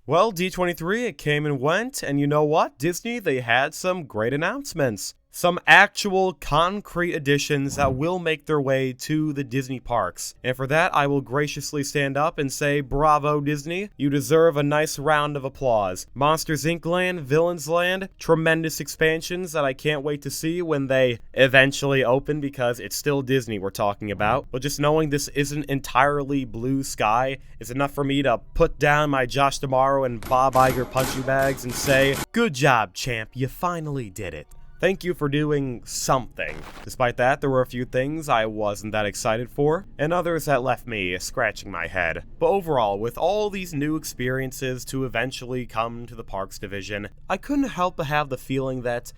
Well, D23, it came and went, and you know what? Disney, they had some great announcements. Some actual concrete additions that will make their way to the Disney parks. And for that, I will graciously stand up and say, bravo Disney, you deserve a nice round of applause. Monsters Inc. Land, Villains Land, tremendous expansions that I can't wait to see when they eventually open, because it's still Disney we're talking about. But just knowing this isn't entirely blue sky is enough for me to put down my Josh D'Amaro and Bob Iger punching bags and say, good job, champ, you finally did it. Thank you for doing something. Despite that, there were a few things I wasn't that excited for, and others that left me scratching my head. But overall, with all these new experiences to eventually come to the Parks division, I couldn't help but have the feeling that,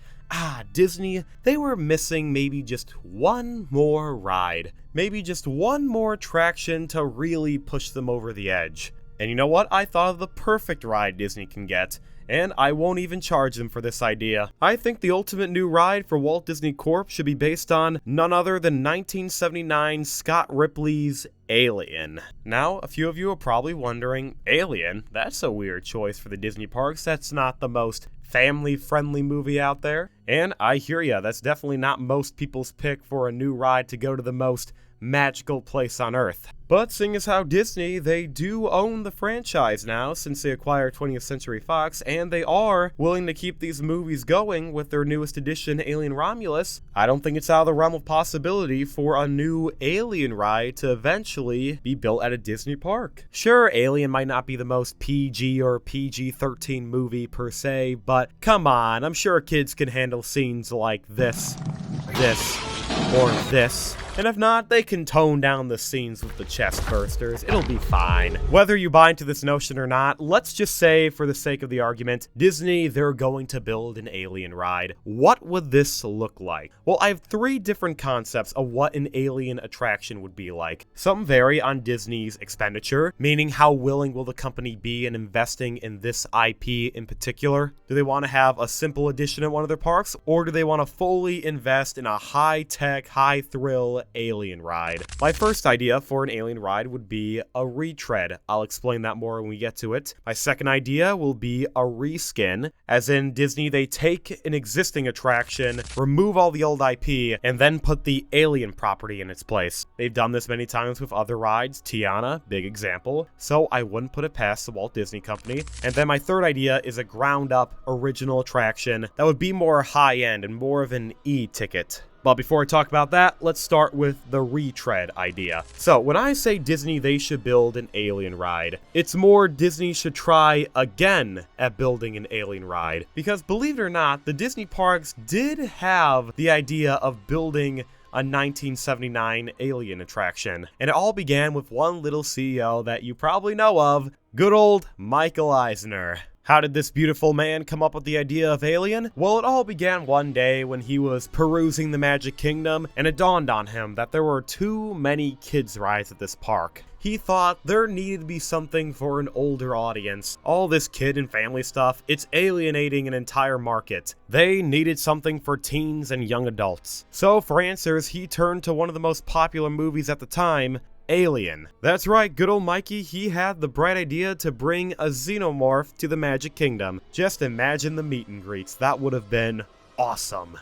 Disney, they were missing maybe just one more ride. Maybe just one more attraction to really push them over the edge. And you know what? I thought of the perfect ride Disney can get, and I won't even charge them for this idea. I think the ultimate new ride for Walt Disney Corp should be based on none other than 1979 Scott Ripley's Alien. Now, a few of you are probably wondering, Alien? That's a weird choice for the Disney parks. That's not the most family-friendly movie out there. And I hear ya, that's definitely not most people's pick for a new ride to go to the most magical place on Earth. But seeing as how Disney, they do own the franchise now since they acquired 20th Century Fox, and they are willing to keep these movies going with their newest edition, Alien Romulus, I don't think it's out of the realm of possibility for a new Alien ride to eventually be built at a Disney park. Sure, Alien might not be the most PG or PG-13 movie per se, but come on, I'm sure kids can handle scenes like this, or this. And if not, they can tone down the scenes with the chest bursters. It'll be fine. Whether you buy into this notion or not, let's just say, for the sake of the argument, Disney, they're going to build an Alien ride. What would this look like? Well, I have 3 different concepts of what an Alien attraction would be like. Some vary on Disney's expenditure, meaning how willing will the company be in investing in this IP in particular? Do they want to have a simple addition at one of their parks, or do they want to fully invest in a high-tech, high-thrill Alien ride? My first idea for an Alien ride would be a retread. I'll explain that more when we get to it. My second idea will be a reskin, as in Disney, they take an existing attraction, remove all the old IP, and then put the Alien property in its place. They've done this many times with other rides, Tiana, big example, so I wouldn't put it past the Walt Disney Company. And then my third idea is a ground-up original attraction that would be more high-end and more of an e-ticket. But before I talk about that, let's start with the retread idea. So when I say Disney, they should build an Alien ride, it's more Disney should try again at building an Alien ride. Because believe it or not, the Disney parks did have the idea of building a 1979 Alien attraction. And it all began with one little CEO that you probably know of, good old Michael Eisner. How did this beautiful man come up with the idea of Alien? Well, it all began one day when he was perusing the Magic Kingdom, and it dawned on him that there were too many kids' rides at this park. He thought there needed to be something for an older audience. All this kid and family stuff, it's alienating an entire market. They needed something for teens and young adults. So for answers, he turned to one of the most popular movies at the time, Alien. That's right, good old Mikey, he had the bright idea to bring a xenomorph to the Magic Kingdom. Just imagine the meet and greets, that would have been awesome.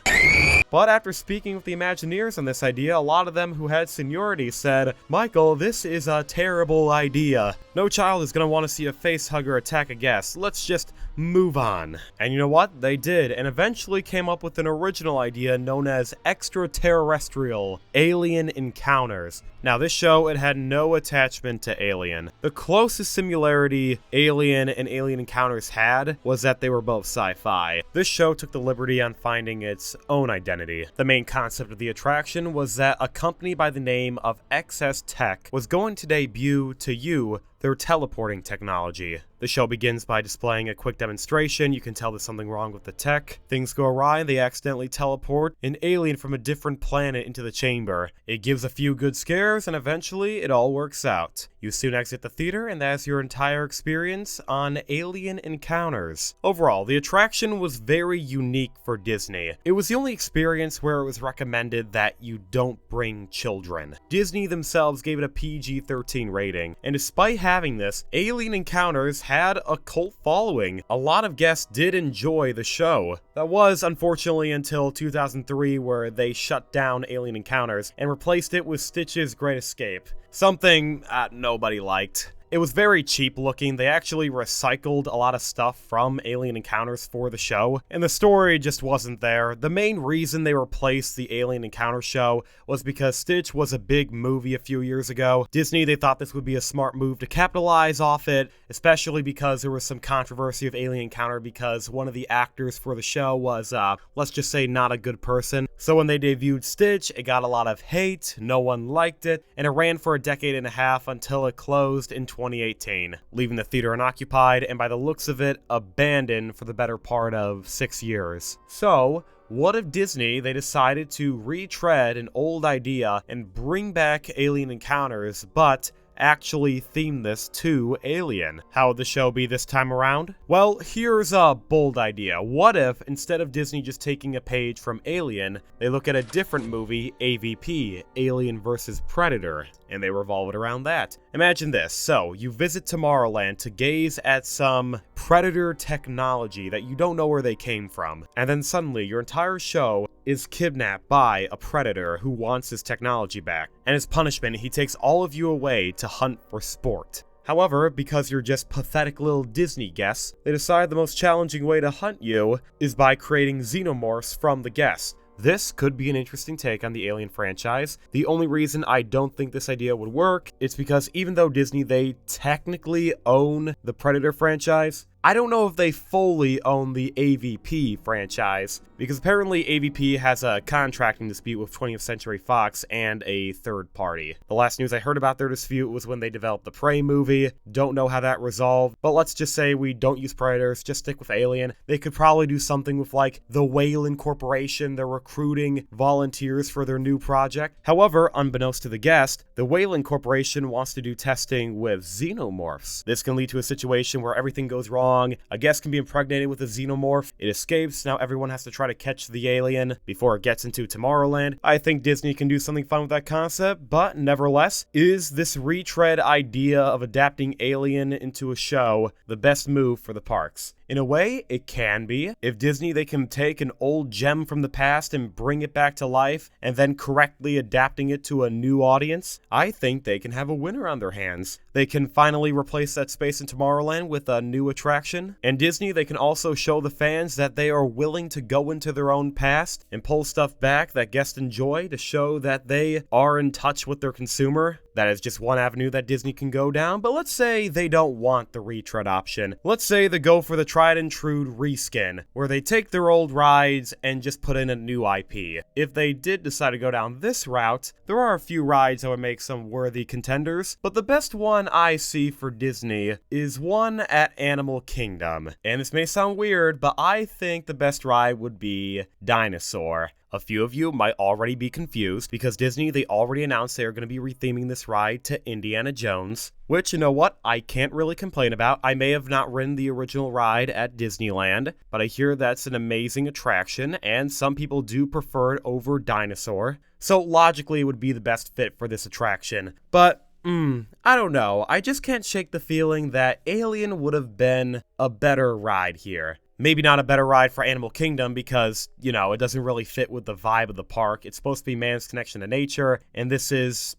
But after speaking with the Imagineers on this idea, a lot of them who had seniority said, Michael, this is a terrible idea. No child is going to want to see a facehugger attack a guest. Let's just move on. And you know what? They did, and eventually came up with an original idea known as Extraterrestrial Alien Encounters. Now this show, it had no attachment to Alien. The closest similarity Alien and Alien Encounters had was that they were both sci-fi. This show took the liberty on finding its own identity. The main concept of the attraction was that a company by the name of XS Tech was going to debut to you their teleporting technology. The show begins by displaying a quick demonstration. You can tell there's something wrong with the tech. Things go awry and they accidentally teleport an alien from a different planet into the chamber. It gives a few good scares and eventually it all works out. You soon exit the theater and that's your entire experience on Alien Encounters. Overall, the attraction was very unique for Disney. It was the only experience where it was recommended that you don't bring children. Disney themselves gave it a PG-13 rating, and despite having having this, Alien Encounters had a cult following. A lot of guests did enjoy the show. That was, unfortunately, until 2003, where they shut down Alien Encounters and replaced it with Stitch's Great Escape. Something nobody liked. It was very cheap looking. They actually recycled a lot of stuff from Alien Encounters for the show, and the story just wasn't there. The main reason they replaced the Alien Encounter show was because Stitch was a big movie a few years ago. Disney, they thought this would be a smart move to capitalize off it, especially because there was some controversy of Alien Encounter because one of the actors for the show was, let's just say, not a good person. So when they debuted Stitch, it got a lot of hate, no one liked it, and it ran for a decade and a half until it closed in 2018, leaving the theater unoccupied and, by the looks of it, abandoned for the better part of 6 years. So, what if Disney, they decided to retread an old idea and bring back Alien Encounters, but actually theme this to Alien? How would the show be this time around? Well, here's a bold idea. What if, instead of Disney just taking a page from Alien, they look at a different movie, AVP, Alien vs. Predator, and they revolve it around that? Imagine this. So, you visit Tomorrowland to gaze at some Predator technology that you don't know where they came from, and then suddenly your entire show is kidnapped by a predator who wants his technology back, and as punishment, he takes all of you away to hunt for sport. However, because you're just pathetic little Disney guests, they decide the most challenging way to hunt you is by creating xenomorphs from the guests. This could be an interesting take on the Alien franchise. The only reason I don't think this idea would work is because even though Disney, they technically own the Predator franchise, I don't know if they fully own the AVP franchise, because apparently AVP has a contracting dispute with 20th Century Fox and a third party. The last news I heard about their dispute was when they developed the Prey movie. Don't know how that resolved, but let's just say we don't use Predators, just stick with Alien. They could probably do something with like the Whalen Corporation. They're recruiting volunteers for their new project. However, unbeknownst to the guest, the Whalen Corporation wants to do testing with xenomorphs. This can lead to a situation where everything goes wrong. A guest can be impregnated with a xenomorph, it escapes, now everyone has to try to catch the alien before it gets into Tomorrowland. I think Disney can do something fun with that concept, but nevertheless, is this retread idea of adapting Alien into a show the best move for the parks? In a way, it can be. If Disney, they can take an old gem from the past and bring it back to life, and then correctly adapting it to a new audience, I think they can have a winner on their hands. They can finally replace that space in Tomorrowland with a new attraction, and Disney, they can also show the fans that they are willing to go into their own past and pull stuff back that guests enjoy to show that they are in touch with their consumer. That is just one avenue that Disney can go down, but let's say they don't want the retread option. Let's say they go for the tried and true reskin, where they take their old rides and just put in a new IP. If they did decide to go down this route, there are a few rides that would make some worthy contenders, but the best one I see for Disney is one at Animal Kingdom. And this may sound weird, but I think the best ride would be Dinosaur. A few of you might already be confused because Disney, they already announced they are going to be retheming this ride to Indiana Jones, which, you know what, I can't really complain about. I may have not ridden the original ride at Disneyland, but I hear that's an amazing attraction, and some people do prefer it over Dinosaur, so logically it would be the best fit for this attraction. But I don't know, I just can't shake the feeling that Alien would have been a better ride here. Maybe not a better ride for Animal Kingdom because, you know, it doesn't really fit with the vibe of the park. It's supposed to be man's connection to nature, and this is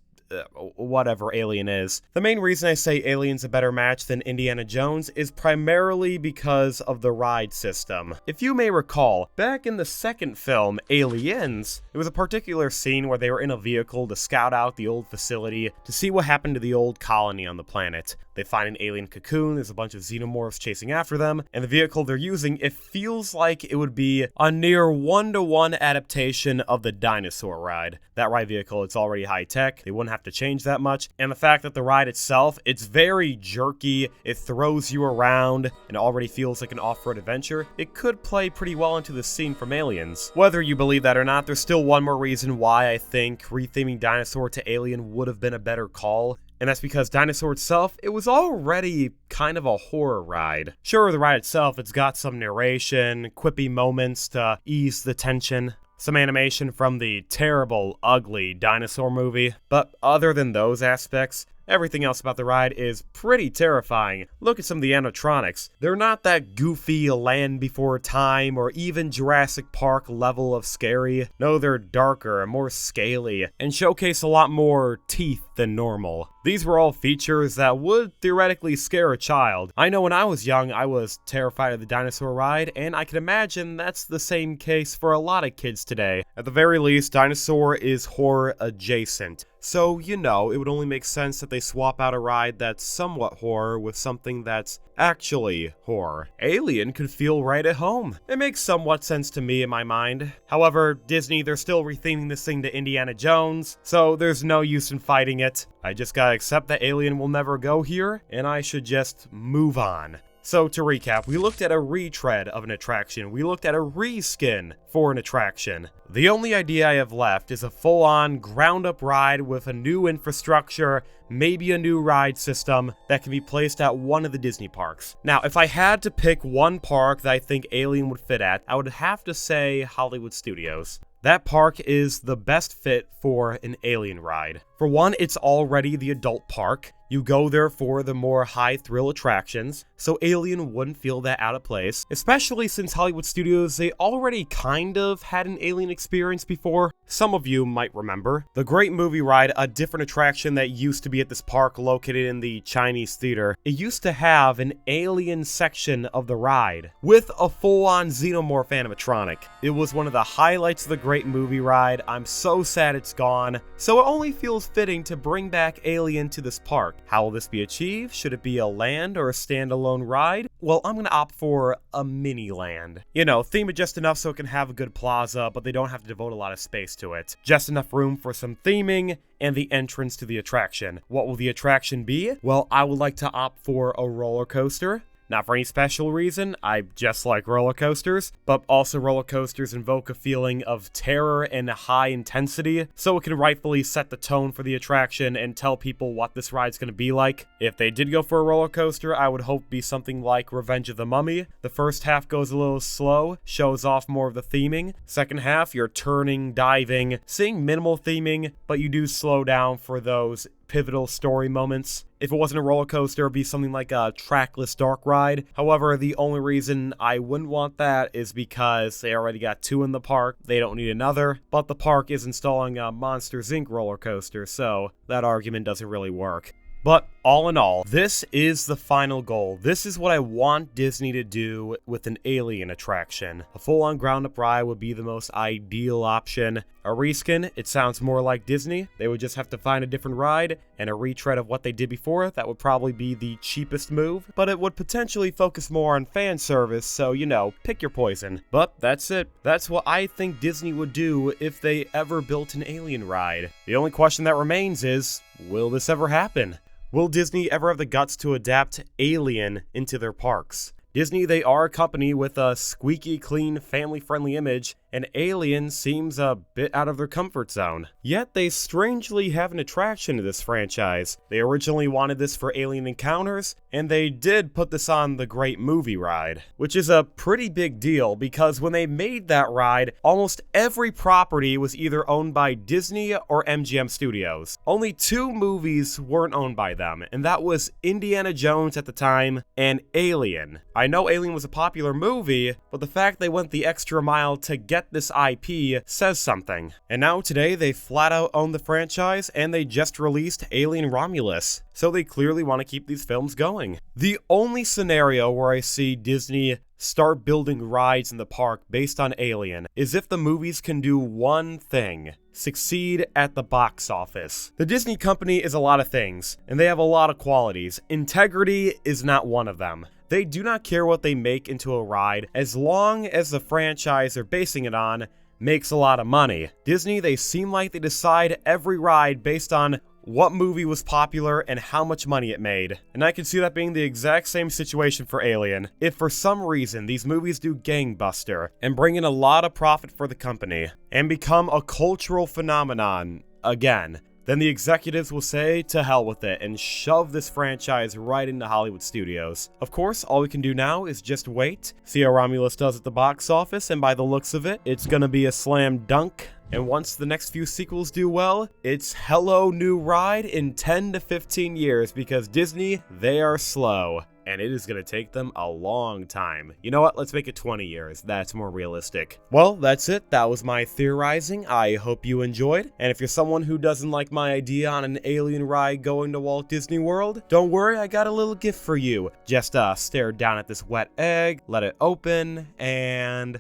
whatever Alien is. The main reason I say Alien's a better match than Indiana Jones is primarily because of the ride system. If you may recall, back in the second film, Aliens, there was a particular scene where they were in a vehicle to scout out the old facility to see what happened to the old colony on the planet. They find an alien cocoon, there's a bunch of xenomorphs chasing after them, and the vehicle they're using, it feels like it would be a near one-to-one adaptation of the dinosaur ride. That ride vehicle, it's already high-tech, they wouldn't have to change that much, and the fact that the ride itself, it's very jerky, it throws you around, and already feels like an off-road adventure, it could play pretty well into the scene from Aliens. Whether you believe that or not, there's still one more reason why I think retheming Dinosaur to Alien would have been a better call. And that's because Dinosaur itself, it was already kind of a horror ride. Sure, the ride itself, it's got some narration, quippy moments to ease the tension, some animation from the terrible, ugly Dinosaur movie, but other than those aspects, Everything else about the ride is pretty terrifying. Look at some of the animatronics. They're not that goofy Land Before Time or even Jurassic Park level of scary. No, they're darker and more scaly and showcase a lot more teeth than normal. These were all features that would theoretically scare a child. I know when I was young, I was terrified of the dinosaur ride, and I can imagine that's the same case for a lot of kids today. At the very least, dinosaur is horror adjacent. So, you know, it would only make sense that they swap out a ride that's somewhat horror with something that's actually horror. Alien could feel right at home. It makes somewhat sense to me in my mind. However, Disney, they're still retheming this thing to Indiana Jones, so there's no use in fighting it. I just gotta accept that Alien will never go here, and I should just move on. So to recap, we looked at a retread of an attraction, we looked at a reskin for an attraction. The only idea I have left is a full-on, ground-up ride with a new infrastructure, maybe a new ride system that can be placed at one of the Disney parks. Now, if I had to pick one park that I think Alien would fit at, I would have to say Hollywood Studios. That park is the best fit for an Alien ride. For one, it's already the adult park. You go there for the more high-thrill attractions, so Alien wouldn't feel that out of place, especially since Hollywood Studios, they already kind of had an Alien experience before. Some of you might remember. The Great Movie Ride, a different attraction that used to be at this park located in the Chinese Theater. It used to have an Alien section of the ride, with a full-on xenomorph animatronic. It was one of the highlights of the Great Movie Ride. I'm so sad it's gone, so it only feels fitting to bring back Alien to this park. How will this be achieved? Should it be a land or a standalone ride? Well, I'm gonna opt for a mini land. You know, theme it just enough so it can have a good plaza, but they don't have to devote a lot of space to it. Just enough room for some theming and the entrance to the attraction. What will the attraction be? Well, I would like to opt for a roller coaster. Not for any special reason, I just like roller coasters, but also roller coasters invoke a feeling of terror and high intensity, so it can rightfully set the tone for the attraction and tell people what this ride's gonna be like. If they did go for a roller coaster, I would hope it'd be something like Revenge of the Mummy. The first half goes a little slow, shows off more of the theming. Second half, you're turning, diving, seeing minimal theming, but you do slow down for those pivotal story moments. If it wasn't a roller coaster, it'd be something like a trackless dark ride. However, the only reason I wouldn't want that is because they already got two in the park. They don't need another. But the park is installing a Monsters Inc. roller coaster, so that argument doesn't really work. But all in all, this is the final goal. This is what I want Disney to do with an Alien attraction. A full-on ground-up ride would be the most ideal option. A reskin, it sounds more like Disney. They would just have to find a different ride, and a retread of what they did before. That would probably be the cheapest move, but it would potentially focus more on fan service, so, you know, pick your poison. But that's it. That's what I think Disney would do if they ever built an Alien ride. The only question that remains is, will this ever happen? Will Disney ever have the guts to adapt Alien into their parks? Disney, they are a company with a squeaky clean, family-friendly image, and Alien seems a bit out of their comfort zone. Yet they strangely have an attraction to this franchise. They originally wanted this for Alien Encounters, and they did put this on the Great Movie Ride, which is a pretty big deal because when they made that ride, almost every property was either owned by Disney or MGM Studios. Only two movies weren't owned by them, and that was Indiana Jones at the time and Alien. I know Alien was a popular movie, but the fact they went the extra mile to get this IP says something. And now today they flat out own the franchise and they just released Alien Romulus. So they clearly want to keep these films going. The only scenario where I see Disney start building rides in the park based on Alien is if the movies can do one thing: succeed at the box office. The Disney company is a lot of things, and they have a lot of qualities. Integrity is not one of them. They do not care what they make into a ride as long as the franchise they're basing it on makes a lot of money. Disney, they seem like they decide every ride based on what movie was popular and how much money it made. And I can see that being the exact same situation for Alien. If for some reason these movies do gangbuster and bring in a lot of profit for the company and become a cultural phenomenon again, then the executives will say to hell with it and shove this franchise right into Hollywood studios. Of course, all we can do now is just wait, see how Romulus does at the box office, and by the looks of it, it's gonna be a slam dunk. And once the next few sequels do well, it's hello new ride in 10 to 15 years, because Disney, they are slow. And it is going to take them a long time. You know what? Let's make it 20 years. That's more realistic. Well, that's it. That was my theorizing. I hope you enjoyed. And if you're someone who doesn't like my idea on an alien ride going to Walt Disney World, don't worry, I got a little gift for you. Just stare down at this wet egg, let it open, and...